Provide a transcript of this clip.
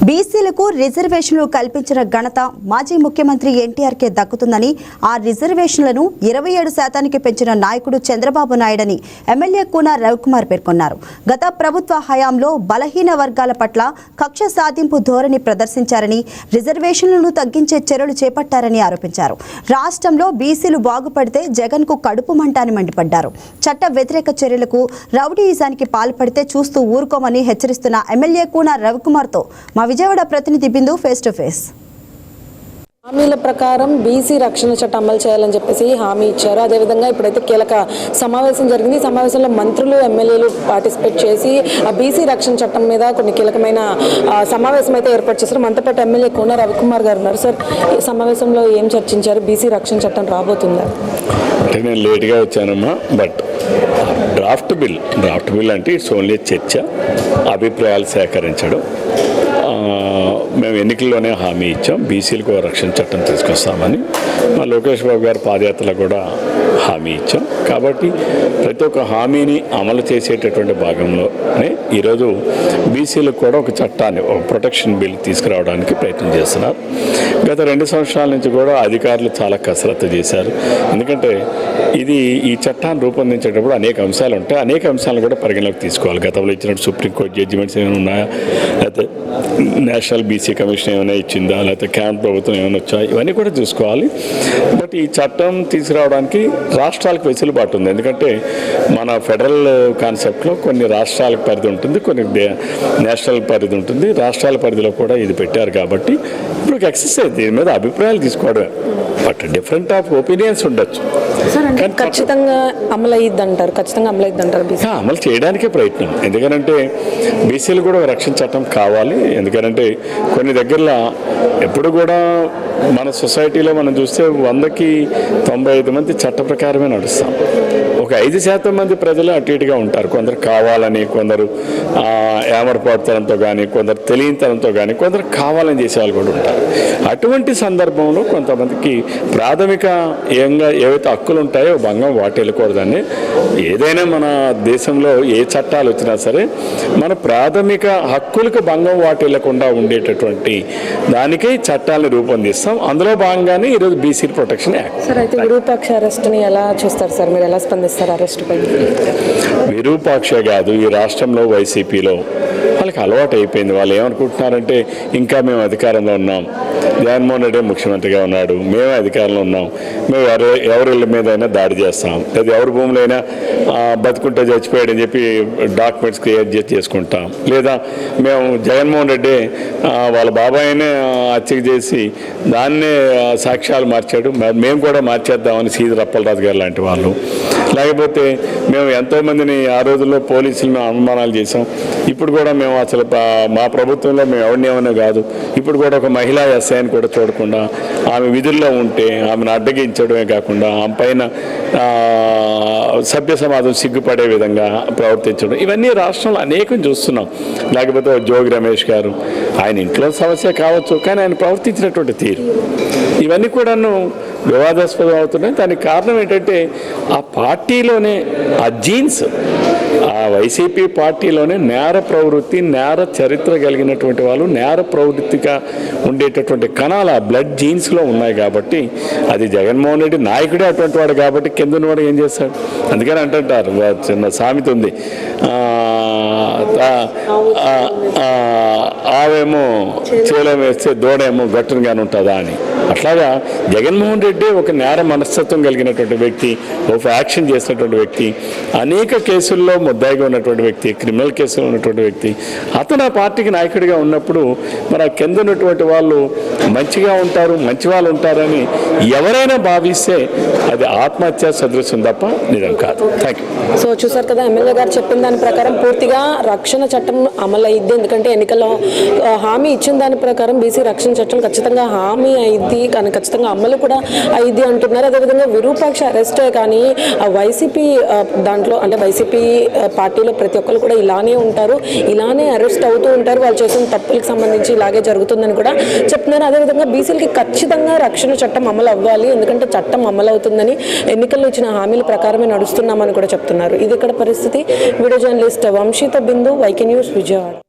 బీసీలకు రిజర్వేషన్లు కల్పించిన ఘనత మాజీ ముఖ్యమంత్రి ఎన్టీఆర్కే దక్కుతుందని, ఆ రిజర్వేషన్లను 27% పెంచిన నాయకుడు చంద్రబాబు నాయుడని ఎమ్మెల్యే కూన రవికుమార్ పేర్కొన్నారు. గత ప్రభుత్వ హయాంలో బలహీన వర్గాల పట్ల కక్ష సాధింపు ధోరణి ప్రదర్శించారని, రిజర్వేషన్లను తగ్గించే చర్యలు చేపట్టారని ఆరోపించారు. రాష్ట్రంలో బీసీలు బాగుపడితే జగన్కు కడుపు మంట అని మండిపడ్డారు. చట్ట వ్యతిరేక చర్యలకు, రౌడీయిజానికి పాల్పడితే చూస్తూ ఊరుకోమని హెచ్చరిస్తున్న ఎమ్మెల్యే కూన రవికుమార్తో మా విజయవాడ ప్రతినిధి బిందు ఫేస్ టు ఫేస్. హామీల ప్రకారం బీసీ రక్షణ చట్టం అమలు చేయాలని చెప్పేసి హామీ ఇచ్చారు. అదేవిధంగా ఇప్పుడైతే కీలక సమావేశం జరిగింది. ఈ సమావేశంలో మంత్రులు, ఎమ్మెల్యేలు పార్టిసిపేట్ చేసి ఆ బీసీ రక్షణ చట్టం మీద కొన్ని కీలకమైన సమావేశం అయితే ఏర్పాటు చేశారు. మనతో పాటు ఎమ్మెల్యే కూన రవికుమార్ గారు ఉన్నారు. సార్, ఈ సమావేశంలో ఏం చర్చించారు? బీసీ రక్షణ చట్టం రాబోతుందా? అంటే నేను లేట్గా వచ్చానమ్మా, బట్ డ్రాఫ్ట్ బిల్ అంటే ఇట్స్ ఓన్లీ చర్చ, అభిప్రాయాలు సేకరించడం. మేము ఎన్నికల్లోనే హామీ ఇచ్చాం, బీసీలకు రక్షణ చట్టం తీసుకొస్తామని. మా లోకేష్ బాబు గారి పాదయాత్రలో కూడా హామీ ఇచ్చాం. కాబట్టి ప్రతి ఒక్క హామీని అమలు చేసేటటువంటి భాగంలోనే ఈరోజు బీసీలకు కూడా ఒక చట్టాన్ని, ఒక ప్రొటెక్షన్ బిల్ తీసుకురావడానికి ప్రయత్నం చేస్తున్నారు. గత 2 సంవత్సరాల నుంచి కూడా అధికారులు చాలా కసరత్తు చేశారు. ఎందుకంటే ఈ చట్టాన్ని రూపొందించేటప్పుడు అనేక అంశాలు ఉంటాయి. అనేక అంశాలను కూడా పరిగణలోకి తీసుకోవాలి. గతంలో ఇచ్చినట్టు సుప్రీంకోర్టు జడ్జిమెంట్స్ ఏమైనా ఉన్నాయా, లేకపోతే నేషనల్ బీసీ కమిషన్ ఏమైనా ఇచ్చిందా, లేకపోతే కేంద్ర ప్రభుత్వం ఏమైనా వచ్చాయా, ఇవన్నీ కూడా చూసుకోవాలి. బట్ ఈ చట్టం తీసుకురావడానికి రాష్ట్రాలకు వెసులుబాటు ఉంది. ఎందుకంటే మన ఫెడరల్ కాన్సెప్ట్లో కొన్ని రాష్ట్రాలకు పరిధి ఉంటుంది, కొన్ని నేషనల్ పరిధి ఉంటుంది. రాష్ట్రాల పరిధిలో కూడా ఇది పెట్టారు. కాబట్టి ఇప్పుడు ఎక్సర్సైజ్ దీని మీద అభిప్రాయాలు తీసుకోవడమే, బట్ డిఫరెంట్ ఆఫ్ ఒపీనియన్స్ ఉండొచ్చు. ఖచ్చితంగా అమలు అయ్యిద్దంటారు. అమలు చేయడానికే ప్రయత్నం. ఎందుకంటే బీసీలు కూడా రక్షణ చట్టం కావాలి. ఎందుకంటే కొన్ని దగ్గరలో ఎప్పుడు కూడా మన సొసైటీలో మనం చూస్తే 100కి 95 మంది చట్ట ప్రకారమే నడుస్తాం. ఒక 5% మంది ప్రజలు అటు ఇటుగా ఉంటారు. కొందరు కావాలని, కొందరు ఏమరపాటుతనంతో కానీ, కొందరు తెలియనితనంతో కానీ, కొందరు కావాలని చేసే వాళ్ళు కూడా ఉంటారు. అటువంటి సందర్భంలో కొంతమందికి ప్రాథమిక ఏవైతే హక్కులు ఉంటాయో భంగం వాటిల్లకూడదని, ఏదైనా మన దేశంలో ఏ చట్టాలు వచ్చినా సరే మన ప్రాథమిక హక్కులకు భంగం వాటిల్లకుండా ఉండేటటువంటి దానికే చట్టాలను రూపొందిస్తాం. అందులో భాగంగానే ఈరోజు బీసీ ప్రొటెక్షన్ యాక్ట్. సార్, అయితే విరూపాక్ష అరెస్ట్ని ఎలా చూస్తారు సార్? మీరు ఎలా స్పందిస్తారు అరెస్ట్ పై? విరూపాక్ష కాదు, ఈ రాష్ట్రంలో వైసీపీలో వాళ్ళకి అలవాటు అయిపోయింది. వాళ్ళు ఏమనుకుంటున్నారంటే ఇంకా మేము అధికారంలో ఉన్నాం, జగన్మోహన్ రెడ్డి ముఖ్యమంత్రిగా ఉన్నాడు, మేమే అధికారంలో ఉన్నాం, మేము ఎవరి మీదైనా దాడి చేస్తాం, లేదా ఎవరి భూములు అయినా బతుకుంటే చచ్చిపోయాడని చెప్పి డాక్యుమెంట్స్ క్రియేట్ చేసుకుంటాం, లేదా మేము జగన్మోహన్ రెడ్డి వాళ్ళ బాబాయినే హత్య చేసి దాన్నే సాక్ష్యాలు మార్చాడు, మేము కూడా మార్చేద్దామని సీది రప్పలరాజు గారు లాంటి వాళ్ళు, లేకపోతే మేము ఎంతోమందిని ఆ రోజుల్లో పోలీసులను అవమానాలు చేసాం, ఇప్పుడు కూడా మేము అసలు మా ప్రభుత్వంలో మేము ఎవరిని ఏమన్నా కాదు, ఇప్పుడు కూడా ఒక మహిళా ఎస్ఐని కూడా చూడకుండా ఆమె విధుల్లో ఉంటే ఆమెను అడ్డగించడమే కాకుండా ఆమె పైన సభ్య సమాజం సిగ్గుపడే విధంగా ప్రవర్తించడం, ఇవన్నీ రాష్ట్రంలో అనేకం చూస్తున్నాం. లేకపోతే జోగి రమేష్ గారు, ఆయన ఇంట్లో సమస్య కావచ్చు, కానీ ఆయన ప్రవర్తించినటువంటి తీరు, ఇవన్నీ కూడాను వివాదాస్పదం అవుతున్నాయి. దానికి కారణం ఏంటంటే ఆ పార్టీలోనే ఆ జీన్స్, ఆ వైసీపీ పార్టీలోనే నేర ప్రవృత్తి, నేర చరిత్ర కలిగినటువంటి వాళ్ళు, నేర ప్రవృత్తిగా ఉండేటటువంటి కణాలు ఆ బ్లడ్ జీన్స్లో ఉన్నాయి. కాబట్టి అది జగన్మోహన్ రెడ్డి నాయకుడే అటువంటి వాడు కాబట్టి కింద ఉన్నవాడు ఏం చేస్తాడు? అందుకని అంటుంటారు, చిన్న సామెత ఉంది, ఆవేమో చేలో వేస్తే దూడేమో గట్టునుగానే ఉంటుందా అని. అట్లాగా జగన్మోహన్ రెడ్డి ఒక నేర మనస్తత్వం కలిగినటువంటి వ్యక్తి, ఒక యాక్షన్ చేసినటువంటి వ్యక్తి, అనేక కేసుల్లో ముద్దాయిగా ఉన్నటువంటి వ్యక్తి, క్రిమినల్ కేసులో ఉన్నటువంటి వ్యక్తి. అతను ఆ పార్టీకి నాయకుడిగా ఉన్నప్పుడు మరి ఆ కింద ఉన్నటువంటి వాళ్ళు మంచిగా ఉంటారు, మంచి వాళ్ళు ఉంటారని ఎవరైనా భావిస్తే అది ఆత్మహత్య సదృశ్యం తప్ప నిజం కాదు. Thank you. సో చూసారు కదా, ఎమ్మెల్యే గారు చెప్పిన దాని ప్రకారం పూర్తిగా రక్షణ చట్టం అమలు అయ్యిద్ది. ఎందుకంటే ఎన్నికల్లో హామీ ఇచ్చిన దాని ప్రకారం బీసీ రక్షణ చట్టం ఖచ్చితంగా హామీ అయ్యిద్ది, కానీ ఖచ్చితంగా అమలు కూడా అయ్యిద్ది అంటున్నారు. అదేవిధంగా విరూపాక్ష అరెస్టే కానీ వైసీపీ దాంట్లో, అంటే వైసీపీ పార్టీలో ప్రతి ఒక్కరు కూడా ఇలానే ఉంటారు, ఇలానే అరెస్ట్ అవుతూ ఉంటారు, వాళ్ళు చేసిన తప్పులకు సంబంధించి ఇలాగే జరుగుతుందని కూడా చెప్తున్నారు. అదేవిధంగా బీసీలకి ఖచ్చితంగా రక్షణ చట్టం అమలు అవ్వాలి, ఎందుకంటే చట్టం అమలు అవుతుందని ఎన్నికల్లో ఇచ్చిన హామీల ప్రకారమే నడుస్తున్నామని కూడా చెప్తున్నారు. ఇది ఇక్కడ పరిస్థితి. వీడియో జర్నలిస్ట్ వంశీతో బిందు, వైకే న్యూస్, విజయవాడ.